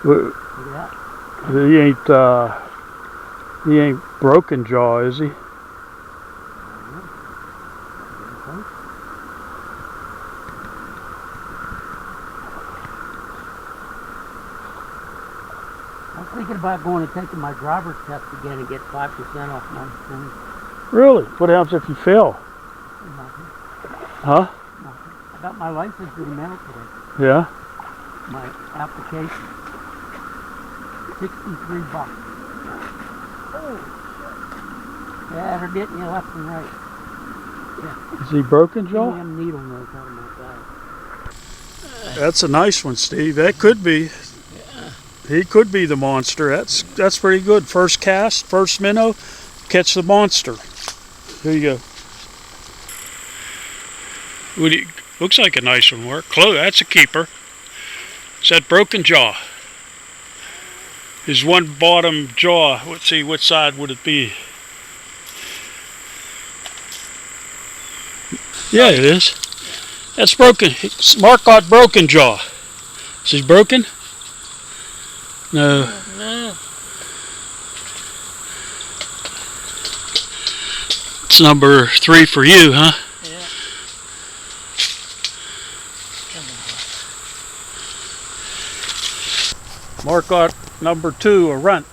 Look at that. He ain't broken jaw, is he? I'm thinking about going and taking my driver's test again and get 5% off my thing. Really? What happens if you fail? Nothing. Huh? Nothing. I got my license in the mail today. Yeah? My application. $63. Oh, yeah, they're getting you left and right. Yeah. Is he broken jaw? Them needle nose out of my bag. That's a nice one, Steve. That could be. Yeah. He could be the monster. That's pretty good. First cast, first minnow, catch the monster. Here you go. Looks like a nice one, Mark. Close. That's a keeper. Is that broken jaw? His one bottom jaw. Let's see, what side would it be? Yeah, it is. That's broken. Mark got broken jaw. Is he broken? No. No. It's number 3 for you, huh? Yeah. Mark got number 2, a runt.